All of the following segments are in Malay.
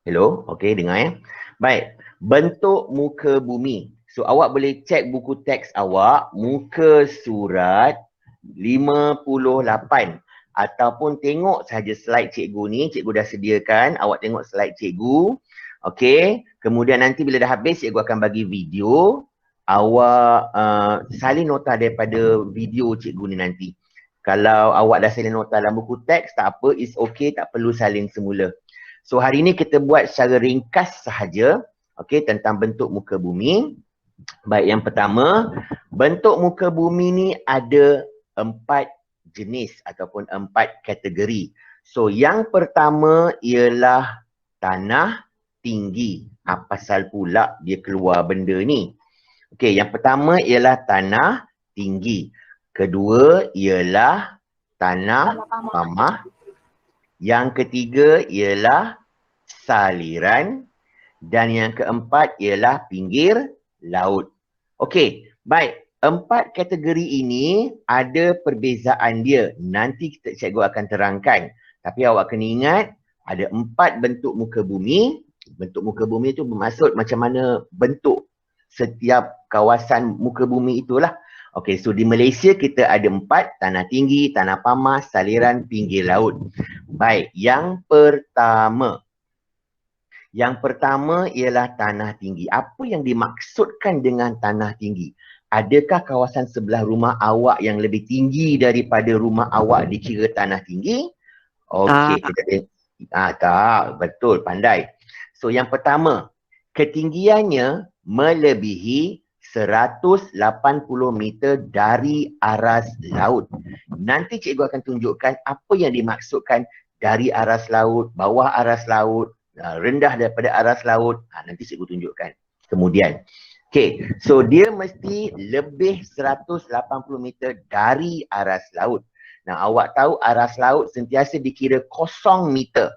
Hello, okey dengar ya. Baik, bentuk muka bumi. So awak boleh cek buku teks awak, muka surat 58 ataupun tengok saja slide cikgu ni, cikgu dah sediakan, awak tengok slide cikgu. Okey, kemudian nanti bila dah habis cikgu akan bagi video, awak salin nota daripada video cikgu ni nanti. Kalau awak dah salin nota dalam buku teks tak apa, is okay, tak perlu salin semula. So hari ini kita buat secara ringkas sahaja, okey, tentang bentuk muka bumi. Baik, yang pertama, bentuk muka bumi ni ada 4 jenis ataupun 4 kategori. So yang pertama ialah tanah tinggi. Apa pasal pula dia keluar benda ni? Okey, yang pertama ialah tanah tinggi. Kedua ialah tanah pamah. Yang ketiga ialah saliran. Dan yang keempat ialah pinggir laut. Okey, baik. 4 kategori ini ada perbezaan dia. Nanti cikgu akan terangkan. Tapi awak kena ingat, ada 4 bentuk muka bumi. Bentuk muka bumi itu bermaksud macam mana bentuk setiap kawasan muka bumi itulah. Okey, so di Malaysia kita ada 4, tanah tinggi, tanah pamah, saliran, pinggir laut. Baik, yang pertama. Yang pertama ialah tanah tinggi. Apa yang dimaksudkan dengan tanah tinggi? Adakah kawasan sebelah rumah awak yang lebih tinggi daripada rumah awak dikira tanah tinggi? Okey, kita tengok. Tak, betul, pandai. So yang pertama, ketinggiannya melebihi 180 meter dari aras laut. Nanti cikgu akan tunjukkan apa yang dimaksudkan dari aras laut, bawah aras laut, rendah daripada aras laut. Nanti cikgu tunjukkan kemudian. Okay, so dia mesti lebih 180 meter dari aras laut. Nah, awak tahu aras laut sentiasa dikira 0 meter.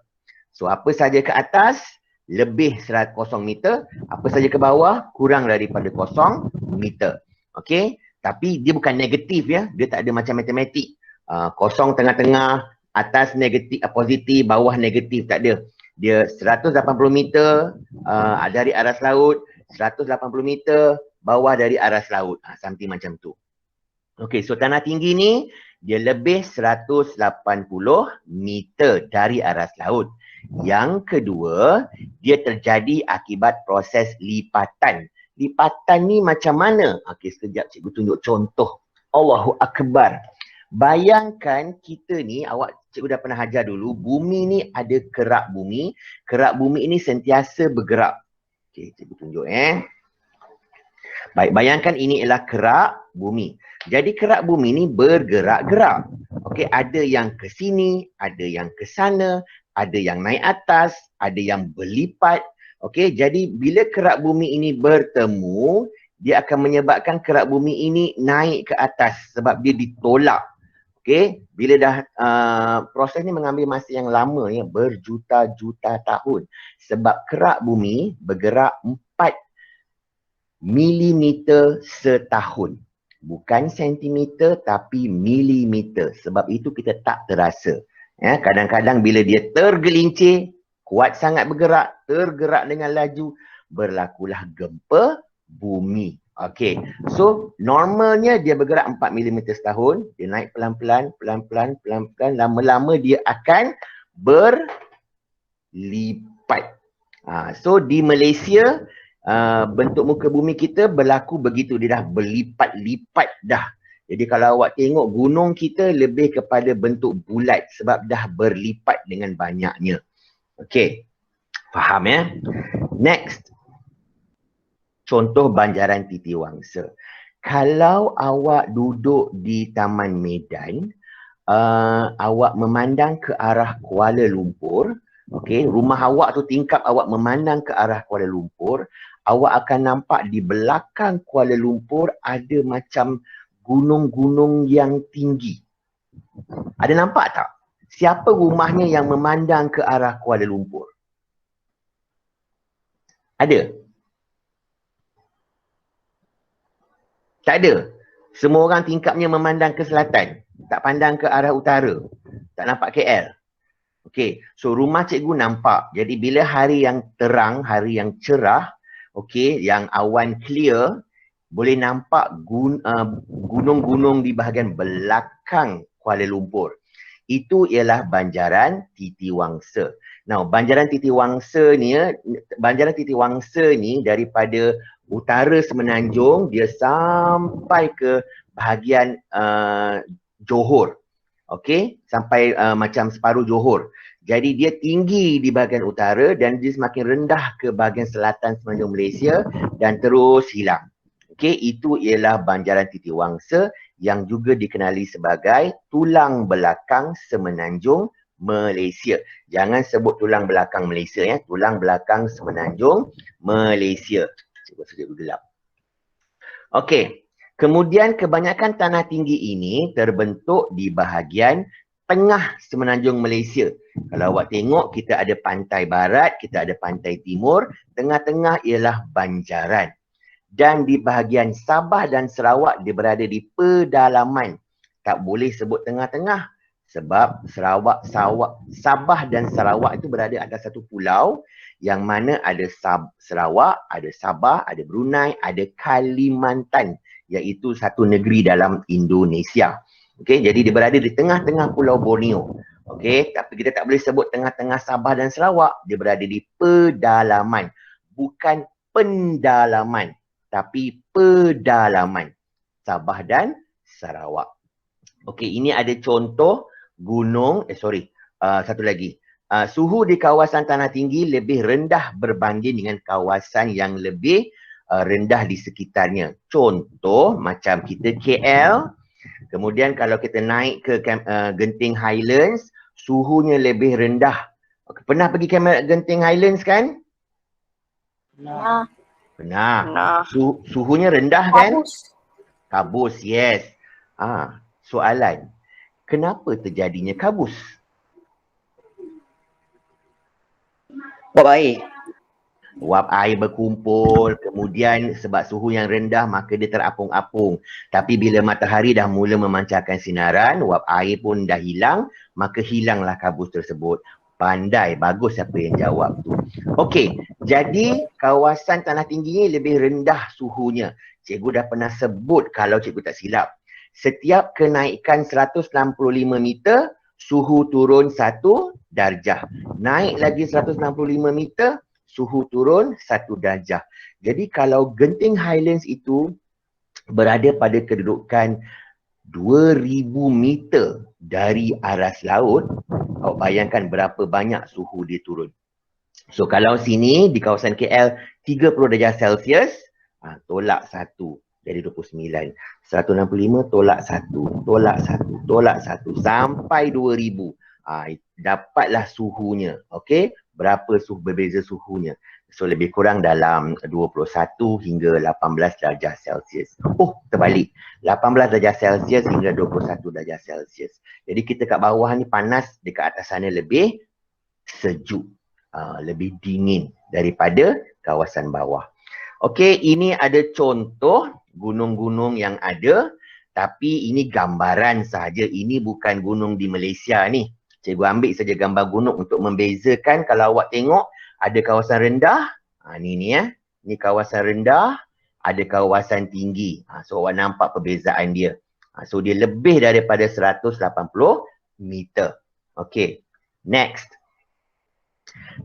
So apa saja ke atas lebih 100 meter, apa saja ke bawah kurang daripada 0 meter. Okey, tapi dia bukan negatif ya, dia tak ada macam matematik. Kosong tengah-tengah, atas negatif, positif, bawah negatif, tak ada. Dia 180 meter dari aras laut, 180 meter bawah dari aras laut. Something macam tu. Okey, so tanah tinggi ni dia lebih 180 meter dari aras laut. Yang kedua, dia terjadi akibat proses lipatan. Lipatan ni macam mana? Okey, sekejap cikgu tunjuk contoh. Allahu Akbar. Bayangkan kita ni, cikgu dah pernah ajar dulu, bumi ni ada kerak bumi. Kerak bumi ini sentiasa bergerak. Okey, cikgu tunjuk Baik, bayangkan ini ialah kerak bumi. Jadi kerak bumi ni bergerak-gerak. Okey, ada yang ke sini, ada yang ke sana, ada yang naik atas, ada yang berlipat. Okey, jadi bila kerak bumi ini bertemu, dia akan menyebabkan kerak bumi ini naik ke atas sebab dia ditolak. Okey, bila dah proses ni mengambil masa yang lama ya, berjuta-juta tahun. Sebab kerak bumi bergerak 4 milimeter setahun. Bukan sentimeter tapi milimeter. Sebab itu kita tak terasa. Ya, kadang-kadang bila dia tergelincir, kuat sangat bergerak, tergerak dengan laju, berlakulah gempa bumi. Okey. So, normalnya dia bergerak 4 milimeter setahun, dia naik pelan-pelan, pelan-pelan, pelan-pelan, lama-lama dia akan berlipat. So, di Malaysia, bentuk muka bumi kita berlaku begitu, dia dah berlipat-lipat dah. Jadi kalau awak tengok gunung kita lebih kepada bentuk bulat sebab dah berlipat dengan banyaknya. Okey, faham ya? Next, contoh banjaran Titiwangsa. Kalau awak duduk di Taman Medan, awak memandang ke arah Kuala Lumpur, okey, rumah awak tu tingkap awak memandang ke arah Kuala Lumpur, awak akan nampak di belakang Kuala Lumpur ada macam gunung-gunung yang tinggi. Ada nampak tak? Siapa rumahnya yang memandang ke arah Kuala Lumpur? Ada? Tak ada. Semua orang tingkapnya memandang ke selatan. Tak pandang ke arah utara. Tak nampak KL. Okey, so rumah cikgu nampak. Jadi bila hari yang terang, hari yang cerah, okey, yang awan clear, boleh nampak gunung-gunung di bahagian belakang Kuala Lumpur. Itu ialah Banjaran Titiwangsa. Now, Banjaran Titiwangsa ni daripada utara Semenanjung dia sampai ke bahagian Johor. Okey, sampai macam separuh Johor. Jadi dia tinggi di bahagian utara dan dia semakin rendah ke bahagian selatan Semenanjung Malaysia dan terus hilang. Okey, itu ialah Banjaran Titiwangsa yang juga dikenali sebagai tulang belakang Semenanjung Malaysia. Jangan sebut tulang belakang Malaysia ya, tulang belakang Semenanjung Malaysia. Cuba saja gelap. Okey, kemudian kebanyakan tanah tinggi ini terbentuk di bahagian tengah Semenanjung Malaysia. Kalau awak tengok, kita ada pantai barat, kita ada pantai timur, tengah-tengah ialah Banjaran. Dan di bahagian Sabah dan Sarawak dia berada di pedalaman. Tak boleh sebut tengah-tengah sebab Sabah dan Sarawak itu berada atas satu pulau yang mana ada Sarawak, ada Sabah, ada Brunei, ada Kalimantan, iaitu satu negeri dalam Indonesia. Okey, jadi dia berada di tengah-tengah Pulau Borneo. Okey, tapi kita tak boleh sebut tengah-tengah Sabah dan Sarawak, dia berada di pedalaman, bukan pendalaman, tapi pedalaman Sabah dan Sarawak. Okey, ini ada contoh gunung, satu lagi. Suhu di kawasan tanah tinggi lebih rendah berbanding dengan kawasan yang lebih rendah di sekitarnya. Contoh macam kita KL, kemudian kalau kita naik ke Genting Highlands, suhunya lebih rendah. Pernah pergi Genting Highlands kan? Pernah. Suhunya rendah kan? Kabus, yes. Soalan, kenapa terjadinya kabus? Uap air. Uap air berkumpul, kemudian sebab suhu yang rendah maka dia terapung-apung. Tapi bila matahari dah mula memancarkan sinaran, uap air pun dah hilang, maka hilanglah kabus tersebut. Pandai, bagus siapa yang jawab tu. Okey, jadi kawasan tanah tinggi ni lebih rendah suhunya. Cikgu dah pernah sebut kalau cikgu tak silap. Setiap kenaikan 165 meter, suhu turun 1 darjah. Naik lagi 165 meter, suhu turun 1 darjah. Jadi kalau Genting Highlands itu berada pada kedudukan 2000 meter dari aras laut, awak bayangkan berapa banyak suhu dia turun. So kalau sini di kawasan KL 30 darjah Celsius, tolak 1 dari 29. 165 tolak 1, tolak 1, tolak 1 sampai 2000. Dapatlah suhunya. Okey, berapa berbeza suhunya. So lebih kurang dalam 21 hingga 18 darjah Celsius. Terbalik. 18 darjah Celsius hingga 21 darjah Celsius. Jadi kita kat bawah ni panas, dekat atas sana lebih sejuk. Lebih dingin daripada kawasan bawah. Okey, ini ada contoh gunung-gunung yang ada, tapi ini gambaran sahaja. Ini bukan gunung di Malaysia ni. Cikgu ambil saja gambar gunung untuk membezakan. Kalau awak tengok, ada kawasan rendah. Ni kawasan rendah, ada kawasan tinggi. So awak nampak perbezaan dia. So dia lebih daripada 180 meter. Okey, next.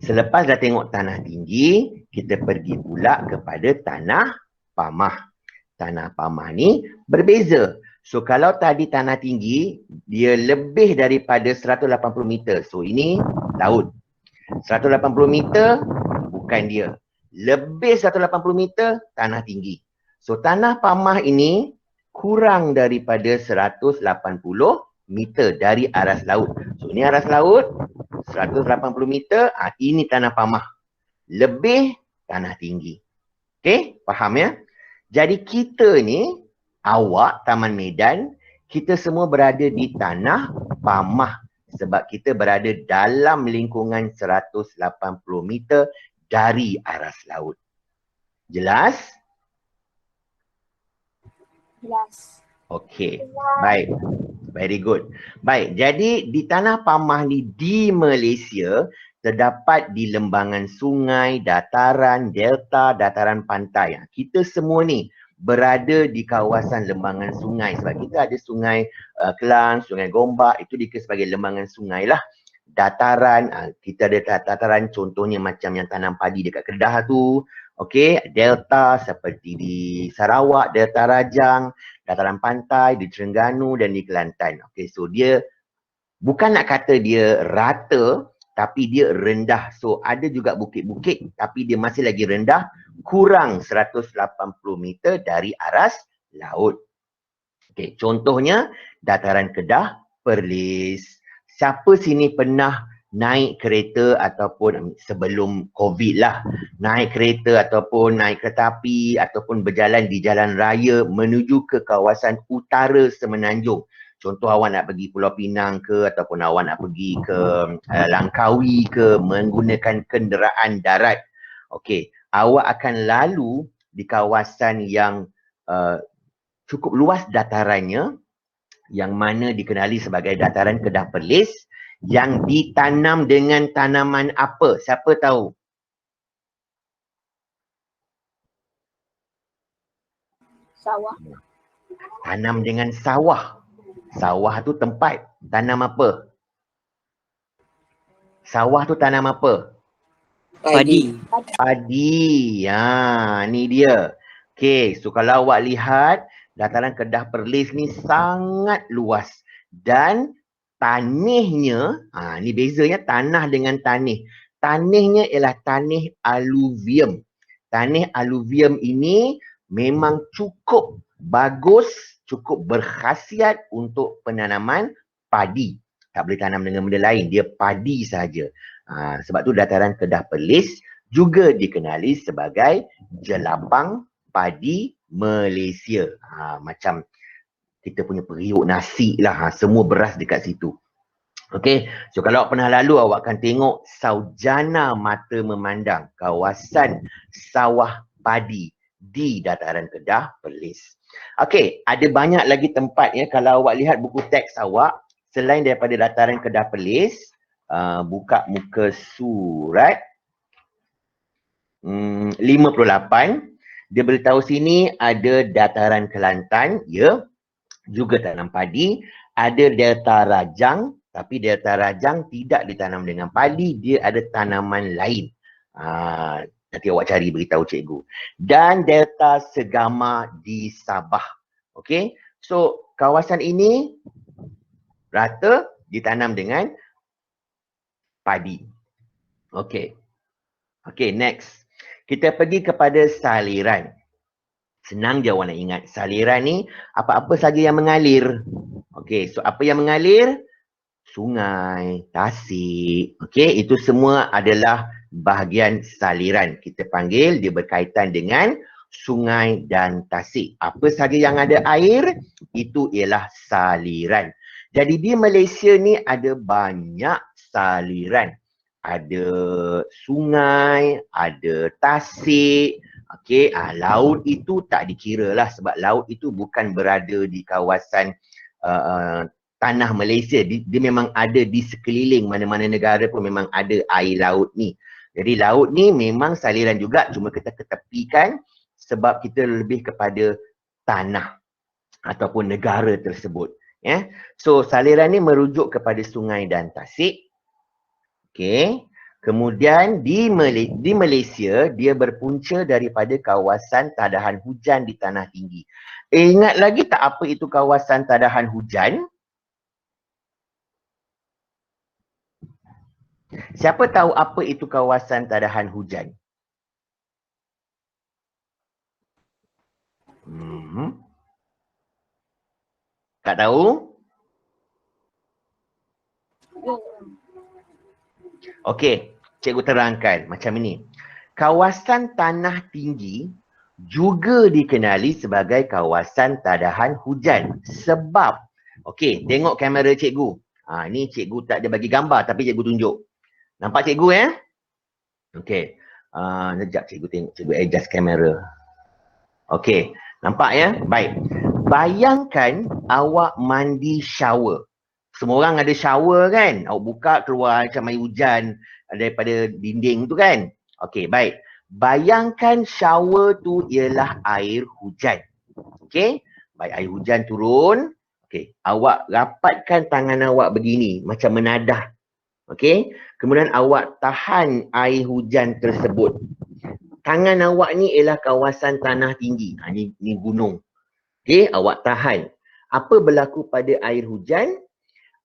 Selepas dah tengok tanah tinggi, kita pergi pula kepada tanah pamah. Tanah pamah ni berbeza. So kalau tadi tanah tinggi, dia lebih daripada 180 meter. So ini laut. 180 meter, bukan dia. Lebih 180 meter, tanah tinggi. So tanah pamah ini kurang daripada 180 meter dari aras laut. So ini aras laut, 180 meter, ini tanah pamah. Lebih tanah tinggi. Okey, faham ya? Jadi kita ni, awak, Taman Medan, kita semua berada di tanah pamah. Sebab kita berada dalam lingkungan 180 meter dari aras laut. Jelas? Jelas. Okey, baik. Very good. Baik, jadi di tanah pamah ni di Malaysia terdapat di lembangan sungai, dataran, delta, dataran pantai. Kita semua ni berada di kawasan lembangan sungai sebab kita ada sungai Kelang, sungai Gombak, itu dikira sebagai lembangan sungai lah. Dataran, kita ada dataran contohnya macam yang tanam padi dekat Kedah tu. Okey, delta seperti di Sarawak, Delta Rajang, dataran pantai di Terengganu dan di Kelantan. Okey, so dia bukan nak kata dia rata tapi dia rendah. So ada juga bukit-bukit tapi dia masih lagi rendah, kurang 180 meter dari aras laut. Okey, contohnya dataran Kedah, Perlis. Siapa sini pernah naik kereta ataupun sebelum COVID lah, naik kereta ataupun naik kereta api ataupun berjalan di jalan raya menuju ke kawasan utara Semenanjung. Contoh awak nak pergi Pulau Pinang ke ataupun awak nak pergi ke Langkawi ke menggunakan kenderaan darat. Okey, awak akan lalu di kawasan yang cukup luas datarannya yang mana dikenali sebagai dataran Kedah Perlis yang ditanam dengan tanaman apa? Siapa tahu? Sawah. Tanam dengan sawah. Sawah tu tempat. Tanam apa? Sawah tu tanam apa? Padi. Padi. Ha, ni dia. Okey, so kalau awak lihat dataran Kedah Perlis ni sangat luas dan tanihnya, ni bezanya tanah dengan tanih. Tanihnya ialah tanih aluvium. Tanih aluvium ini memang cukup bagus, cukup berkhasiat untuk penanaman padi. Tak boleh tanam dengan benda lain, dia padi sahaja. Sebab tu dataran Kedah Perlis juga dikenali sebagai jelapang padi Malaysia. Macam kita punya periuk nasi lah, semua beras dekat situ. Okey, so kalau awak pernah lalu awak akan tengok Saujana Mata Memandang, kawasan sawah padi di dataran Kedah Perlis. Okey, ada banyak lagi tempat ya. Kalau awak lihat buku teks awak, selain daripada dataran Kedah Perlis, buka muka surat 58, dia beritahu sini ada dataran Kelantan, ya, juga tanam padi. Ada Delta Rajang, tapi Delta Rajang tidak ditanam dengan padi, dia ada tanaman lain. Nanti awak cari beritahu cikgu. Dan Delta Segama di Sabah. Okey, so kawasan ini rata ditanam dengan padi. Okey. Okey, next. Kita pergi kepada saliran. Senang je awak nak ingat. Saliran ni apa-apa saja yang mengalir. Okey, so apa yang mengalir? Sungai, tasik. Okey, itu semua adalah bahagian saliran. Kita panggil dia berkaitan dengan sungai dan tasik. Apa saja yang ada air, itu ialah saliran. Jadi di Malaysia ni ada banyak saliran. Ada sungai, ada tasik, okey, laut itu tak dikira lah sebab laut itu bukan berada di kawasan tanah Malaysia. Dia memang ada di sekeliling, mana-mana negara pun memang ada air laut ni. Jadi laut ni memang saliran juga, cuma kita ketepikan sebab kita lebih kepada tanah ataupun negara tersebut. Ya. So saliran ni merujuk kepada sungai dan tasik. Okey. Kemudian di Malaysia dia berpunca daripada kawasan tadahan hujan di tanah tinggi. Ingat lagi tak apa itu kawasan tadahan hujan? Siapa tahu apa itu kawasan tadahan hujan? Tak tahu? Okey, cikgu terangkan macam ini. Kawasan tanah tinggi juga dikenali sebagai kawasan tadahan hujan. Sebab, okey, tengok kamera cikgu. Ni cikgu tak ada bagi gambar tapi cikgu tunjuk. Nampak cikgu ya? Okey. Sekejap cikgu tengok, cikgu adjust kamera. Okey, nampak ya? Baik. bayangkan awak mandi shower. Semua orang ada shower kan? Awak buka keluar macam air hujan daripada dinding tu kan? Okey, baik. Bayangkan shower tu ialah air hujan. Okey? Baik, air hujan turun. Okey, awak rapatkan tangan awak begini macam menadah. Okey? Kemudian awak tahan air hujan tersebut. Tangan awak ni ialah kawasan tanah tinggi. Ni gunung. Okey, awak tahan. Apa berlaku pada air hujan?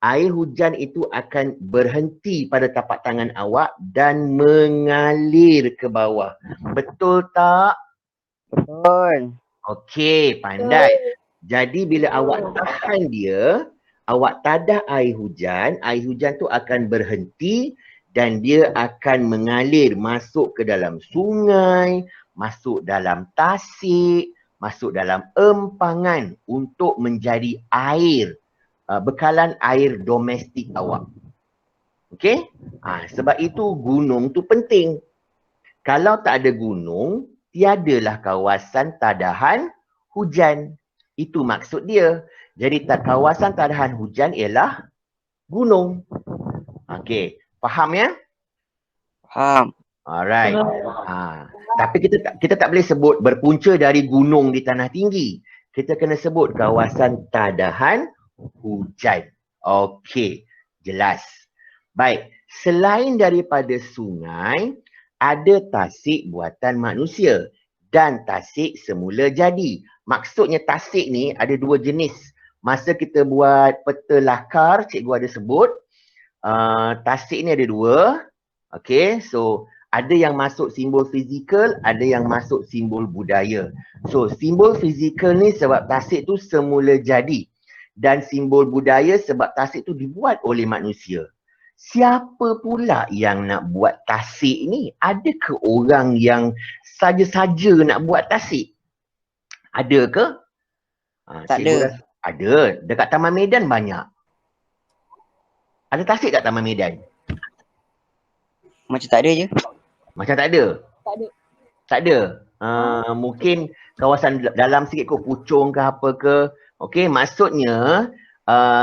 Air hujan itu akan berhenti pada tapak tangan awak dan mengalir ke bawah. Betul tak? Betul. Okey, pandai. Jadi bila awak tahan dia, awak tadah air hujan tu akan berhenti dan dia akan mengalir masuk ke dalam sungai, masuk dalam tasik, masuk dalam empangan untuk menjadi air. Bekalan air domestik awak. Okey? Sebab itu gunung tu penting. Kalau tak ada gunung, tiadalah kawasan tadahan hujan. Itu maksud dia. Jadi kawasan tadahan hujan ialah gunung. Okey, faham ya? Faham. Alright. Tapi kita tak boleh sebut berpunca dari gunung di tanah tinggi. Kita kena sebut kawasan tadahan hujan. Okey, jelas. Baik, selain daripada sungai, ada tasik buatan manusia dan tasik semula jadi. Maksudnya tasik ni ada dua jenis. Masa kita buat peta lakar, cikgu ada sebut, tasik ni ada dua. Okey, so ada yang masuk simbol fizikal, ada yang masuk simbol budaya. So, simbol fizikal ni sebab tasik tu semula jadi. Dan simbol budaya sebab tasik tu dibuat oleh manusia. Siapa pula yang nak buat tasik ni? Ada ke orang yang saja-saja nak buat tasik? Ada ke? Tak ada. Ada. Dekat Taman Medan banyak. Ada tasik kat Taman Medan? Macam tak ada je. Macam tak ada? Tak ada. Tak ada. Mungkin kawasan dalam sikit kot, Puchong ke apa ke. Okey, maksudnya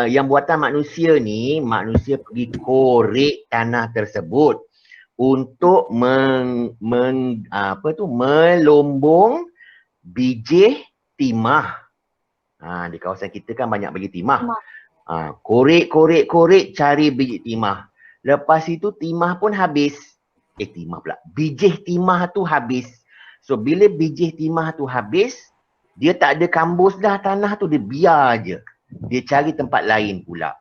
yang buatan manusia ni, manusia pergi korek tanah tersebut untuk melombong biji timah. Di kawasan kita kan banyak biji timah. Korek cari biji timah. Lepas itu timah pun habis. Biji timah tu habis. So bila biji timah tu habis, dia tak ada kambus dah tanah tu, dia biar je. Dia cari tempat lain pula.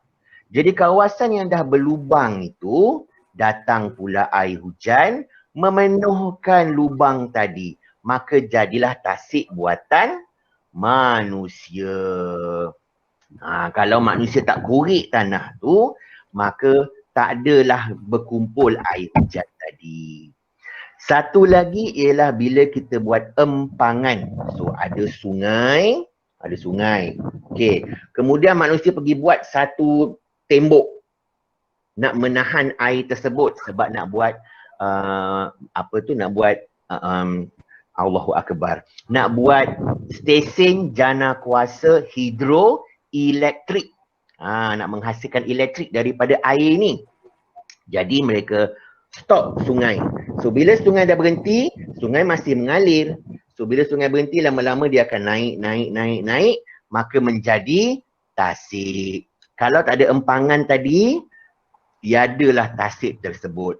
Jadi kawasan yang dah berlubang itu, datang pula air hujan, memenuhkan lubang tadi. Maka jadilah tasik buatan manusia. Kalau manusia tak korek tanah tu, maka tak adalah berkumpul air hujan tadi. Satu lagi ialah bila kita buat empangan. So ada sungai. Okey. Kemudian manusia pergi buat satu tembok nak menahan air tersebut sebab nak buat Allahu Akbar. Nak buat stesen jana kuasa hidroelektrik. Nak menghasilkan elektrik daripada air ni. Jadi mereka stop sungai. So bila sungai dah berhenti, sungai masih mengalir. So bila sungai berhenti, lama-lama dia akan naik, maka menjadi tasik. Kalau tak ada empangan tadi, tiadalah tasik tersebut.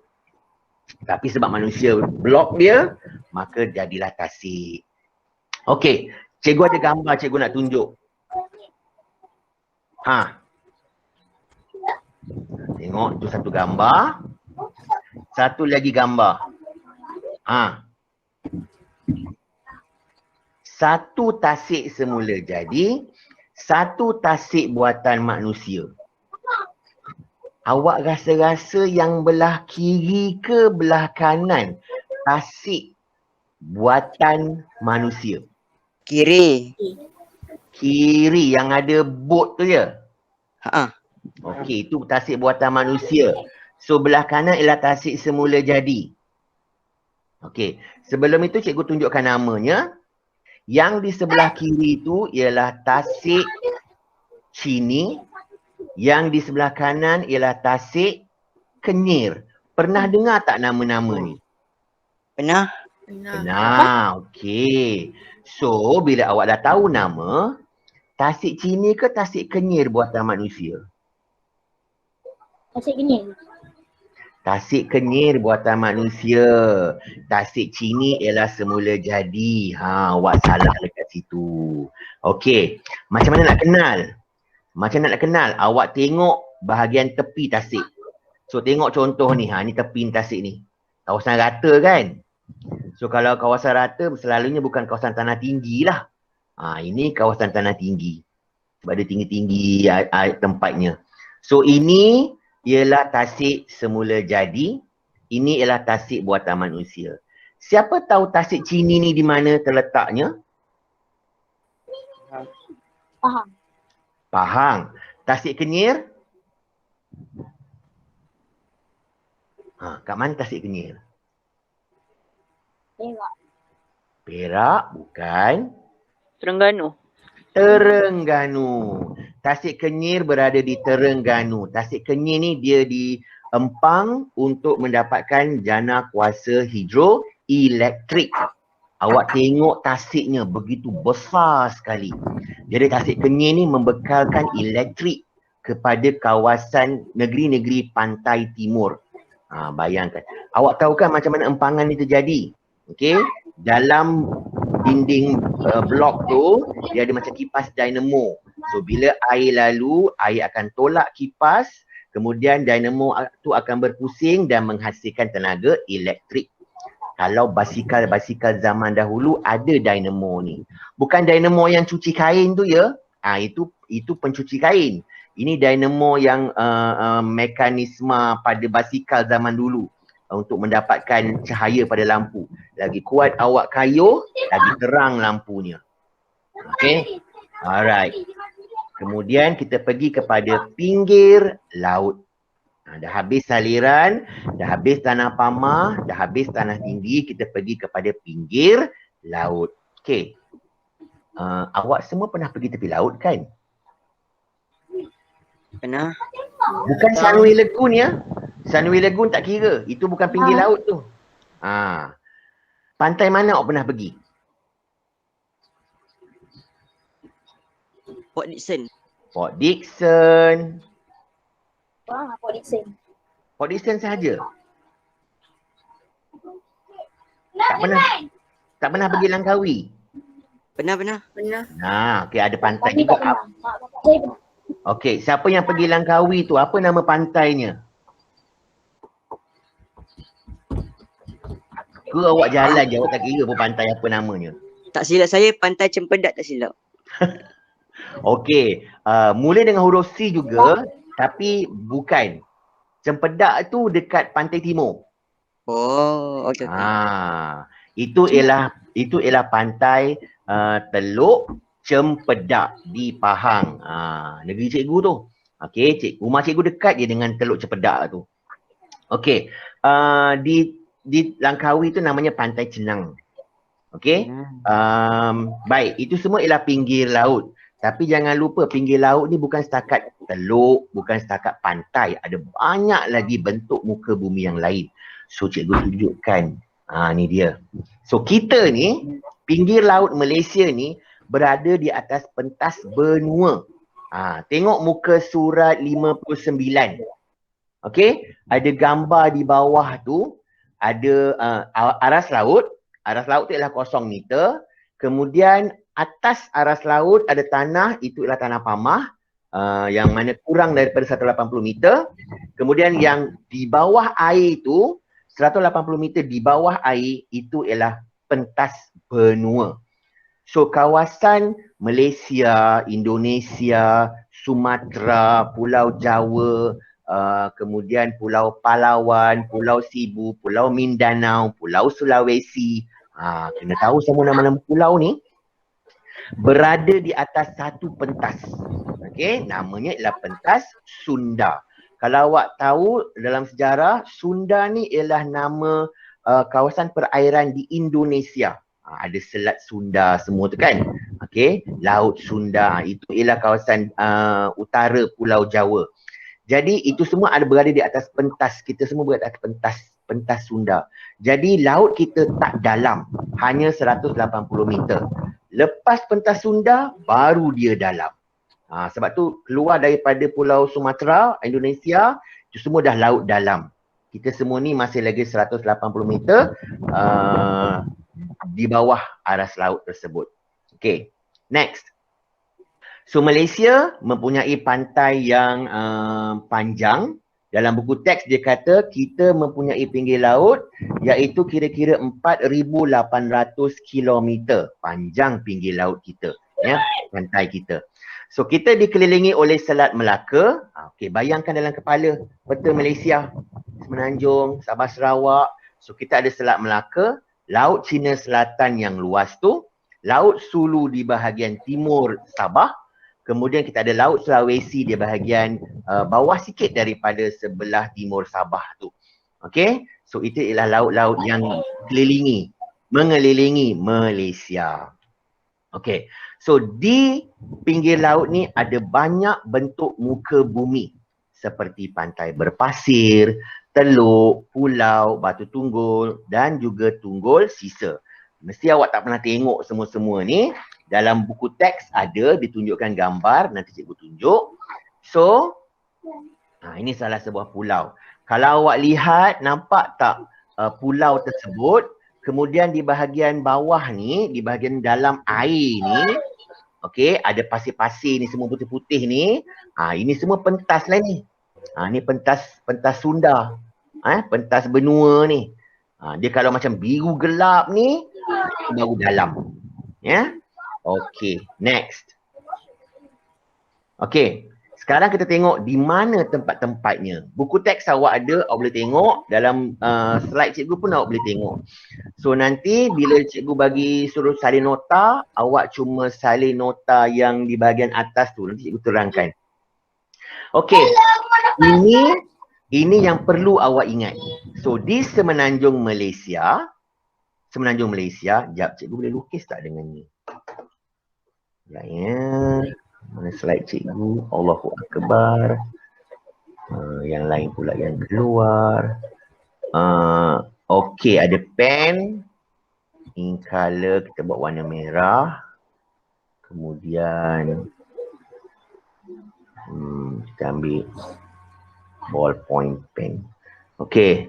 Tapi sebab manusia blok dia, maka jadilah tasik. Okey, cikgu ada gambar cikgu nak tunjuk. Tengok tu satu gambar. Satu lagi gambar. Satu tasik semula jadi, satu tasik buatan manusia. Awak rasa-rasa yang belah kiri ke belah kanan tasik buatan manusia? Kiri. Kiri yang ada bot tu je? Okey, itu tasik buatan manusia. So belah kanan ialah tasik semula jadi. Okey, sebelum itu cikgu tunjukkan namanya. Yang di sebelah kiri itu ialah Tasik Chini. Yang di sebelah kanan ialah Tasik Kenyir. Pernah dengar tak nama-nama ni? Pernah? Pernah. Okey. So, bila awak dah tahu nama, Tasik Chini ke Tasik Kenyir buatan manusia? Tasik Kenyir. Tasik Kenyir buatan manusia. Tasik Chini ialah semula jadi. Awak salah dekat situ. Okey. Macam mana nak kenal? Macam mana nak kenal? Awak tengok bahagian tepi Tasik. So tengok contoh ni. Ni tepi Tasik ni. Kawasan rata kan? So kalau kawasan rata selalunya bukan kawasan tanah tinggi lah. Ini kawasan tanah tinggi. Sebab dia tinggi-tinggi tempatnya. So ini ialah Tasik semula jadi. Ini ialah Tasik buatan manusia. Siapa tahu Tasik Chini ni di mana terletaknya? Pahang. Pahang. Tasik Kenyir? Kat mana Tasik Kenyir? Perak. Perak? Bukan. Terengganu. Terengganu. Tasik Kenyir berada di Terengganu. Tasik Kenyir ni dia di Empang untuk mendapatkan jana kuasa hidroelektrik. Awak tengok Tasiknya begitu besar sekali. Jadi Tasik Kenyir ni membekalkan elektrik kepada kawasan negeri-negeri pantai timur. Bayangkan. Awak tahu kan macam mana empangan ni terjadi? Okey, dalam dinding blok tu dia ada macam kipas dynamo. So bila air lalu, air akan tolak kipas, kemudian dynamo tu akan berpusing dan menghasilkan tenaga elektrik. Kalau basikal-basikal zaman dahulu ada dynamo ni. Bukan dynamo yang cuci kain tu ya. Itu pencuci kain. Ini dynamo yang mekanisme pada basikal zaman dulu. Untuk mendapatkan cahaya pada lampu. Lagi kuat awak kayuh, lagi terang lampunya. Okay. Alright. Kemudian kita pergi kepada pinggir laut. Dah habis saliran, dah habis tanah pamah, dah habis tanah tinggi, kita pergi kepada pinggir laut. Okay. Awak semua pernah pergi tepi laut kan? Pernah? Bukan Sunway Lagoon ya. Sunway Lagoon tak kira. Itu bukan pinggir laut tu. Pantai mana awak pernah pergi? Port Dickson. Port Dickson. Port Dickson. Port Dickson sahaja? Tak pernah pergi Langkawi? Pernah. Okey, ada pantai Tapi juga. tak pernah. Saya pernah. Okey, siapa yang pergi Langkawi tu? Apa nama pantainya? Ke awak jalan je, awak tak kira pun pantai apa namanya? Tak silap saya Pantai Cempedak tak silap. Okey, mula dengan huruf C juga, tapi bukan. Cempedak tu dekat pantai timur. Oh, okey. Itu ialah pantai Teluk Cempedak di Pahang. Negeri cikgu tu. Okey, rumah cikgu dekat je dengan Teluk Cempedak tu. Okey, di Langkawi tu namanya Pantai Cenang. Okey. Baik, itu semua ialah pinggir laut. Tapi jangan lupa pinggir laut ni bukan setakat teluk, bukan setakat pantai. Ada banyak lagi bentuk muka bumi yang lain. So cikgu tunjukkan. Ni dia. So kita ni, pinggir laut Malaysia ni berada di atas pentas benua. Tengok muka surat 59. Okey, ada gambar di bawah tu, ada aras laut. Aras laut tu ialah 0 meter. Kemudian atas aras laut ada tanah, itu ialah tanah pamah. Yang mana kurang daripada 180 meter. Kemudian yang di bawah air tu, 180 meter di bawah air, itu ialah pentas benua. So kawasan Malaysia, Indonesia, Sumatera, Pulau Jawa, kemudian Pulau Palawan, Pulau Sibu, Pulau Mindanao, Pulau Sulawesi. Kena tahu semua nama-nama pulau ni berada di atas satu pentas. Okey, namanya ialah pentas Sunda. Kalau awak tahu dalam sejarah, Sunda ni ialah nama kawasan perairan di Indonesia. Ada Selat Sunda semua tu kan. Okey, Laut Sunda itu ialah kawasan utara Pulau Jawa. Jadi itu semua ada berada di atas pentas. Kita semua berada di atas pentas Sunda. Jadi laut kita tak dalam, hanya 180 meter. Lepas pentas Sunda baru dia dalam. Sebab tu keluar daripada Pulau Sumatera, Indonesia, itu semua dah laut dalam. Kita semua ni masih lagi 180 meter di bawah aras laut tersebut. Okay, next. So Malaysia mempunyai pantai yang panjang. Dalam buku teks dia kata kita mempunyai pinggir laut iaitu kira-kira 4,800 kilometer panjang pinggir laut kita, ya, pantai kita. So kita dikelilingi oleh Selat Melaka. Okey, bayangkan dalam kepala peta Malaysia, Semenanjung, Sabah, Sarawak. So kita ada Selat Melaka, Laut Cina Selatan yang luas tu, Laut Sulu di bahagian timur Sabah. Kemudian kita ada Laut Sulawesi di bahagian bawah sikit daripada sebelah timur Sabah tu. Okey, so itu ialah laut-laut yang mengelilingi Malaysia. Okey, so di pinggir laut ni ada banyak bentuk muka bumi seperti pantai berpasir, teluk, pulau, batu tunggul dan juga tunggul sisa. Mesti awak tak pernah tengok semua-semua ni. Dalam buku teks ada ditunjukkan gambar, nanti cikgu tunjuk. So, ini salah sebuah pulau. Kalau awak lihat, nampak tak pulau tersebut, kemudian di bahagian bawah ni, di bahagian dalam air ni, okey, ada pasir-pasir ni semua putih-putih ni. Ini semua pentas lah ni. Ni pentas Sunda. Pentas benua ni. Dia kalau macam biru gelap ni, baru dalam. Ya. Okey, next. Okey, sekarang kita tengok di mana tempat-tempatnya. Buku teks awak ada, awak boleh tengok. Dalam slide cikgu pun awak boleh tengok. So nanti bila cikgu bagi suruh salin nota, awak cuma salin nota yang di bahagian atas tu. Nanti cikgu terangkan. Okey, ini yang perlu awak ingat. So di Semenanjung Malaysia, jap cikgu boleh lukis tak dengan ni? Ya, mana slide cikgu? Allahu Akbar. Yang lain pula yang keluar. Okey, ada pen. Ink color kita buat warna merah. Kemudian kita ambil ballpoint pen. Okey.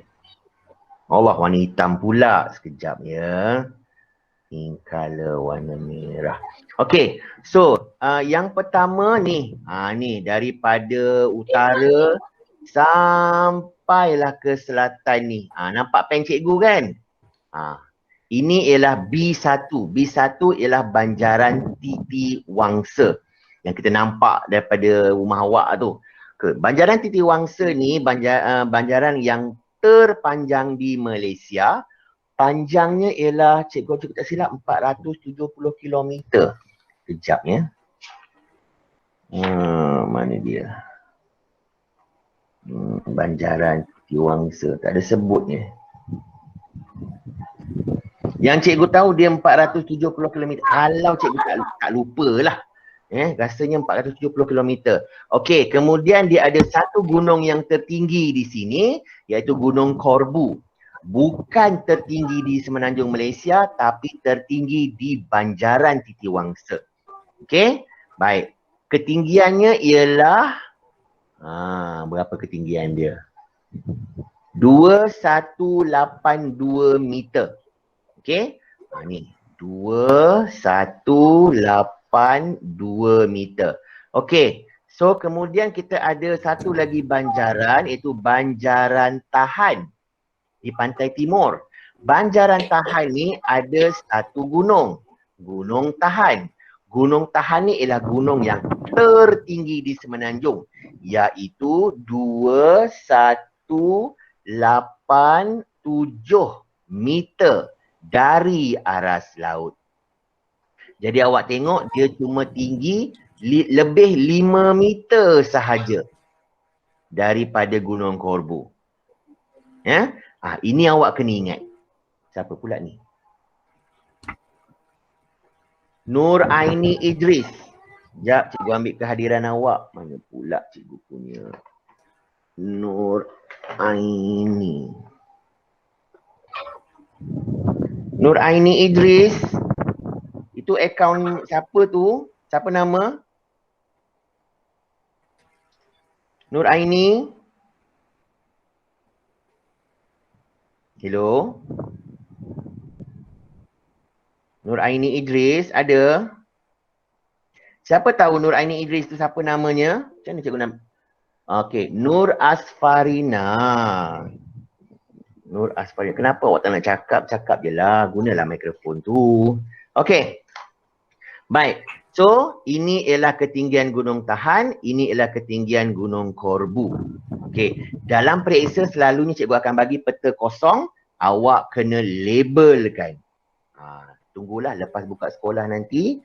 Allah, warna hitam pula. Sekejap ya. Ink color warna merah. Okey, so yang pertama ni, ni daripada utara sampailah ke selatan ni. Nampak pen cikgu kan? Ini ialah B1. B1 ialah Banjaran Titi Wangsa yang kita nampak daripada rumah awak tu. Banjaran Titi Wangsa ni banjaran yang terpanjang di Malaysia. Panjangnya ialah, cikgu tak silap, 470 km. Kejap ya. Mana dia? Banjaran Titi Wangsa. Tak ada sebutnya. Yang cikgu tahu dia 470 km. Kalau cikgu tak lupalah. Rasanya 470 km. Okey, kemudian dia ada satu gunung yang tertinggi di sini, iaitu Gunung Korbu. Bukan tertinggi di Semenanjung Malaysia, tapi tertinggi di Banjaran Titi Wangsa. Okey, baik. Ketinggiannya ialah, berapa ketinggian dia? 2182 meter. Okey, ni 2182 meter. Okey, so kemudian kita ada satu lagi banjaran, iaitu Banjaran Tahan di pantai timur. Banjaran Tahan ni ada satu gunung, Gunung Tahan. Gunung Tahan ni ialah gunung yang tertinggi di Semenanjung, iaitu 2187 meter dari aras laut. Jadi awak tengok dia cuma tinggi lebih 5 meter sahaja daripada Gunung Korbu. Ya? Ini awak kena ingat. Siapa pula ni? Nur Aini Idris. Sekejap, cikgu ambil kehadiran awak. Mana pula cikgu punya? Nur Aini. Nur Aini Idris. Itu akaun siapa tu? Siapa nama? Nur Aini. Hello. Nur Aini Idris ada? Siapa tahu Nur Aini Idris tu siapa namanya? Macam mana cikgu nama? Okey, Nur Asfarina. Nur Asfarina. Kenapa awak tak nak cakap? Cakap je lah. Gunalah mikrofon tu. Okey. Baik. So, ini ialah ketinggian Gunung Tahan. Ini ialah ketinggian Gunung Korbu. Okey. Dalam periksa selalunya cikgu akan bagi peta kosong. Awak kena labelkan. Tunggulah lepas buka sekolah nanti.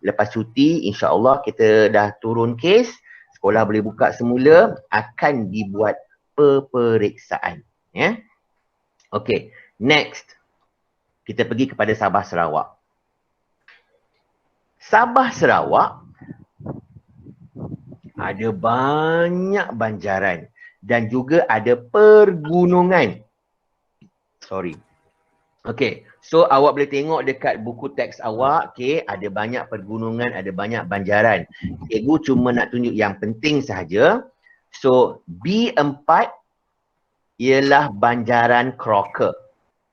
Lepas cuti, insya-Allah kita dah turun kes. Sekolah boleh buka semula. Akan dibuat peperiksaan. Ya. Okey. Next. Kita pergi kepada Sabah Sarawak. Sabah Sarawak ada banyak banjaran dan juga ada pergunungan. Sorry. Okey, so awak boleh tengok dekat buku teks awak, okey, ada banyak pergunungan, ada banyak banjaran. Cikgu cuma nak tunjuk yang penting sahaja. So, B4 ialah banjaran Crocker.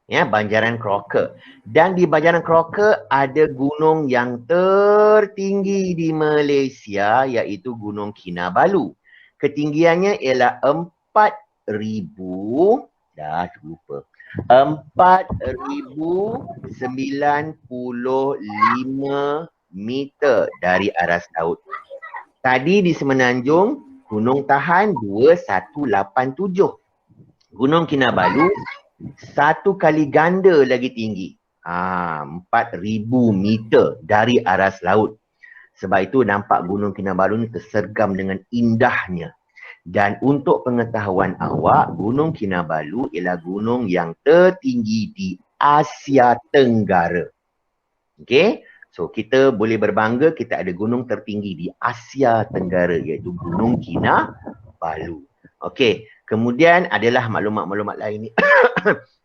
Ya, banjaran Crocker. Dan di banjaran Crocker ada gunung yang tertinggi di Malaysia iaitu Gunung Kinabalu. Ketinggiannya ialah 4,000 dah lupa. 4,095 meter dari aras laut. Tadi di Semenanjung, Gunung Tahan 2187. Gunung Kinabalu satu kali ganda lagi tinggi. 4,000 meter dari aras laut. Sebab itu nampak Gunung Kinabalu ni tersergam dengan indahnya. Dan untuk pengetahuan awak, Gunung Kinabalu ialah gunung yang tertinggi di Asia Tenggara. Okey? So kita boleh berbangga kita ada gunung tertinggi di Asia Tenggara iaitu Gunung Kinabalu. Okey, kemudian adalah maklumat-maklumat lain ni.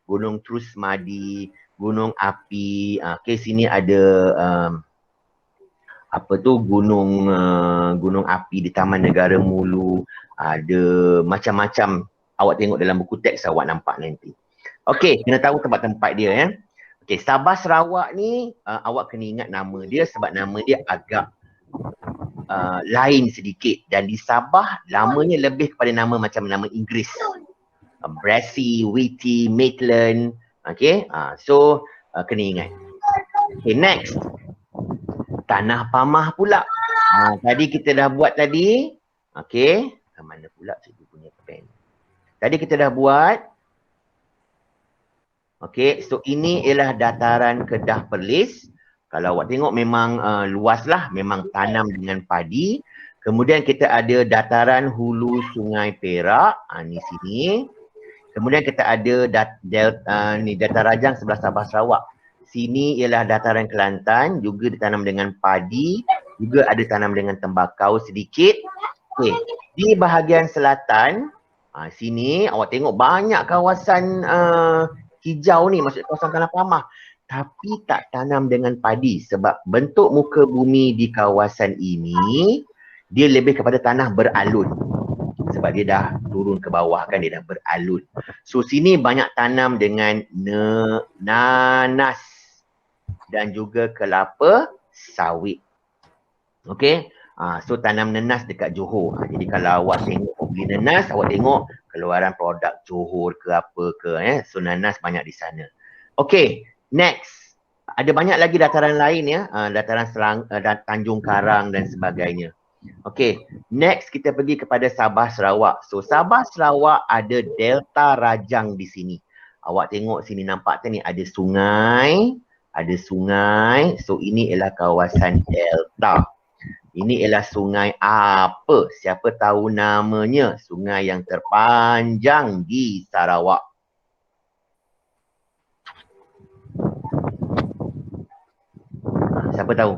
Gunung Trusmadi, Gunung Api. Okey, sini ada gunung api di Taman Negara Mulu. Ada macam-macam. Awak tengok dalam buku teks awak nampak nanti. Okey, kena tahu tempat-tempat dia ya. Okey, Sabah Sarawak ni awak kena ingat nama dia sebab nama dia agak lain sedikit. Dan di Sabah namanya lebih kepada nama macam nama Inggeris. Brassey, Whitty, Maitland. Okey, so kena ingat. Okay, next. Tanah Pamah pula. Tadi kita dah buat tadi. Okey. Mana pula cikgu punya pen. Tadi kita dah buat. Okey. So ini ialah dataran Kedah Perlis. Kalau awak tengok memang luas lah. Memang tanam dengan padi. Kemudian kita ada dataran hulu Sungai Perak. Ni sini. Kemudian kita ada Dataran Rajang sebelah Sabah Sarawak. Sini ialah dataran Kelantan, juga ditanam dengan padi, juga ada tanam dengan tembakau sedikit. Okey, di bahagian selatan, sini awak tengok banyak kawasan hijau ni, maksud kawasan Tanah Pamah. Tapi tak tanam dengan padi sebab bentuk muka bumi di kawasan ini, dia lebih kepada tanah beralun. Sebab dia dah turun ke bawah kan, dia dah beralun. So sini banyak tanam dengan nanas dan juga kelapa sawit. Okey. So tanam nanas dekat Johor. Jadi kalau awak tengok beli nanas, awak tengok keluaran produk Johor ke apa ke. So nanas banyak di sana. Okey. Next. Ada banyak lagi dataran lain ya. Dataran Tanjung Karang dan sebagainya. Okey, next kita pergi kepada Sabah Sarawak. So Sabah Sarawak ada Delta Rajang di sini. Awak tengok sini nampak tak ni ada sungai, So ini ialah kawasan Delta. Ini ialah sungai apa? Siapa tahu namanya? Sungai yang terpanjang di Sarawak. Siapa Siapa tahu?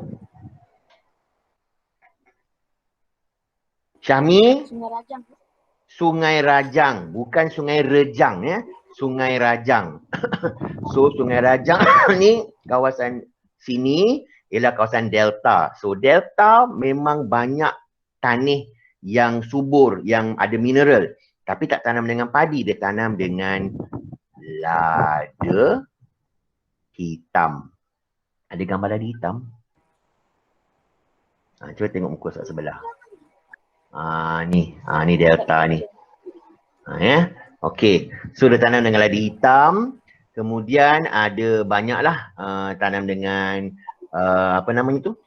Syahmi? Sungai Rajang. Sungai Rajang, bukan Sungai Rejang ya. Sungai Rajang. So Sungai Rajang ni kawasan sini ialah kawasan delta. So delta memang banyak tanah yang subur, yang ada mineral. Tapi tak tanam dengan padi, dia tanam dengan lada hitam. Ada gambar lada hitam? Cuba tengok muka sebelah. Ni delta ni. Ya. Okey. So dia tanam dengan lada hitam. Kemudian ada banyaklah tanam dengan apa namanya tu?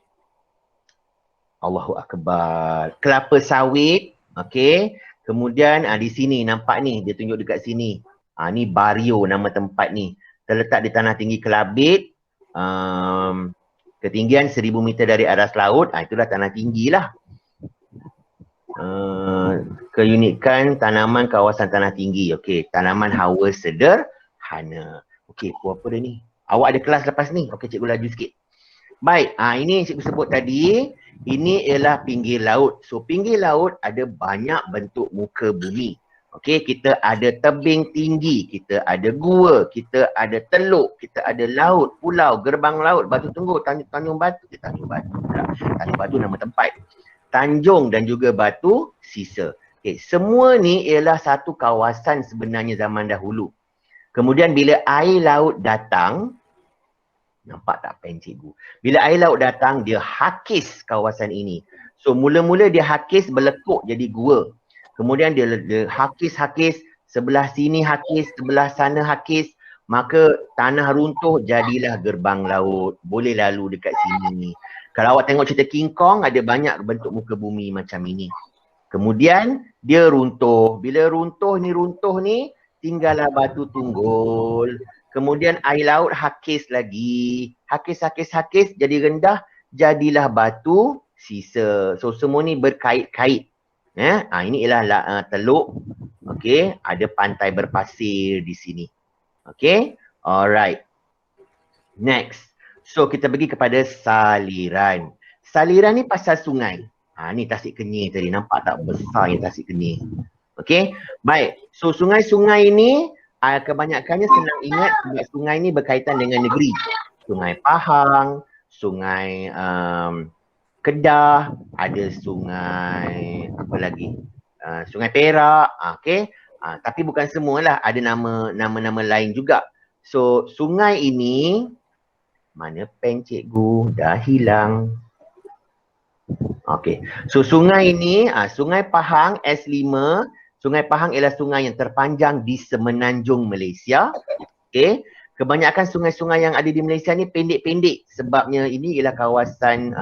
Allahu Akbar. Kelapa sawit. Okey. Kemudian di sini nampak ni, dia tunjuk dekat sini. Ni Bario nama tempat ni. Terletak di tanah tinggi Kelabit. Ketinggian 1000 meter dari aras laut. Itulah tanah tinggi lah. Keunikan tanaman kawasan tanah tinggi. Okey, tanaman hawa sederhana. Okey, apa dia ni? Awak ada kelas lepas ni. Okey, cikgu laju sikit. Baik, ini cikgu sebut tadi, ini ialah pinggir laut. So, pinggir laut ada banyak bentuk muka bumi. Okey, kita ada tebing tinggi, kita ada gua, kita ada teluk, kita ada laut, pulau, gerbang laut, Batu Tunggur, Tanjung Batu. Tanjung Batu nama tempat. Tanjung dan juga Batu Sisa. Okay, semua ni ialah satu kawasan sebenarnya zaman dahulu. Kemudian bila air laut datang, nampak tak pen cikgu? Bila air laut datang, dia hakis kawasan ini. So mula-mula dia hakis berlekuk jadi gua. Kemudian dia hakis-hakis, sebelah sini hakis, sebelah sana hakis. Maka tanah runtuh jadilah gerbang laut. Boleh lalu dekat sini. Kalau awak tengok cerita King Kong, ada banyak bentuk muka bumi macam ini. Kemudian dia runtuh. Bila runtuh ni, tinggallah Batu Tunggul. Kemudian air laut hakis lagi. Hakis jadi rendah, jadilah Batu Sisa. So semua ni berkait-kait. Ini ialah teluk. Okey, ada pantai berpasir di sini. Okey, alright. Next. So kita pergi kepada saliran. Saliran ni pasal sungai. Ni Tasik Kenyir tadi. Nampak tak besar yang Tasik Kenyir? Okey. Baik. So sungai-sungai ni kebanyakannya senang ingat sebab sungai ni berkaitan dengan negeri. Sungai Pahang, Sungai Kedah, ada sungai apa lagi? Sungai Perak. Okey. Tapi bukan semualah. Ada nama-nama lain juga. So sungai ini, mana pen cikgu? Dah hilang. Okey. So sungai ini, Sungai Pahang S5. Sungai Pahang ialah sungai yang terpanjang di semenanjung Malaysia. Okey. Kebanyakan sungai-sungai yang ada di Malaysia ni pendek-pendek sebabnya ini ialah kawasan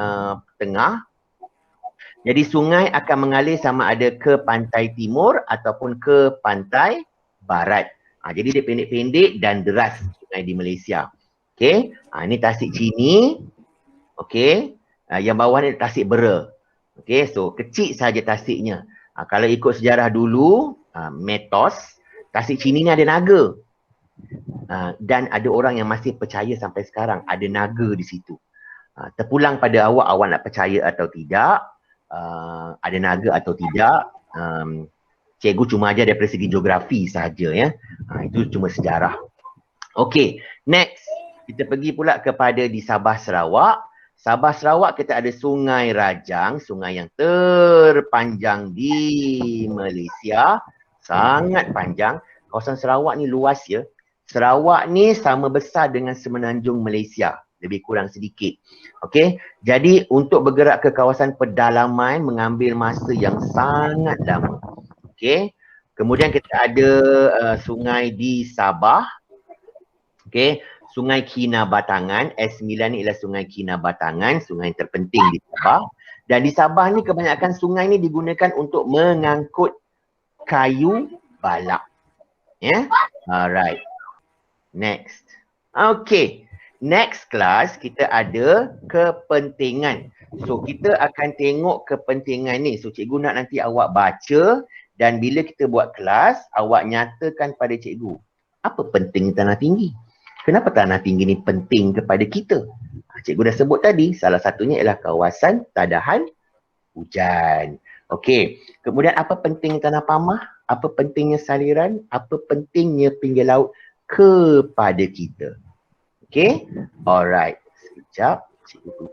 tengah. Jadi sungai akan mengalir sama ada ke pantai timur ataupun ke pantai barat. Jadi dia pendek-pendek dan deras sungai di Malaysia. Okey, ini Tasik Chini. Okey, yang bawah ni Tasik Bera. Okey, so kecil saja Tasiknya. Kalau ikut sejarah dulu, Metos, Tasik Chini ni ada naga. Dan ada orang yang masih percaya sampai sekarang ada naga di situ. Terpulang pada awak nak percaya atau tidak, ada naga atau tidak. Cikgu cuma ajar daripada segi geografi sahaja ya. Itu cuma sejarah. Okey, next. Kita pergi pula kepada di Sabah Sarawak. Sabah Sarawak kita ada Sungai Rajang, sungai yang terpanjang di Malaysia. Sangat panjang. Kawasan Sarawak ni luas ya. Sarawak ni sama besar dengan semenanjung Malaysia. Lebih kurang sedikit. Okey. Jadi untuk bergerak ke kawasan pedalaman mengambil masa yang sangat lama. Okey. Kemudian kita ada sungai di Sabah. Okey. Sungai Kinabatangan. S9 ni ialah Sungai Kinabatangan. Sungai yang terpenting di Sabah. Dan di Sabah ni kebanyakan sungai ni digunakan untuk mengangkut kayu balak. Ya. Alright. Next. Okey. Next class kita ada kepentingan. So kita akan tengok kepentingan ni. So cikgu nak nanti awak baca dan bila kita buat kelas, awak nyatakan pada cikgu. Apa penting tanah tinggi? Kenapa tanah tinggi ni penting kepada kita? cikgu dah sebut tadi, salah satunya ialah kawasan tadahan hujan. Okey, kemudian apa pentingnya Tanah Pamah? Apa pentingnya saliran? Apa pentingnya pinggir laut kepada kita? Okey, alright. Sekejap, cikgu tutup.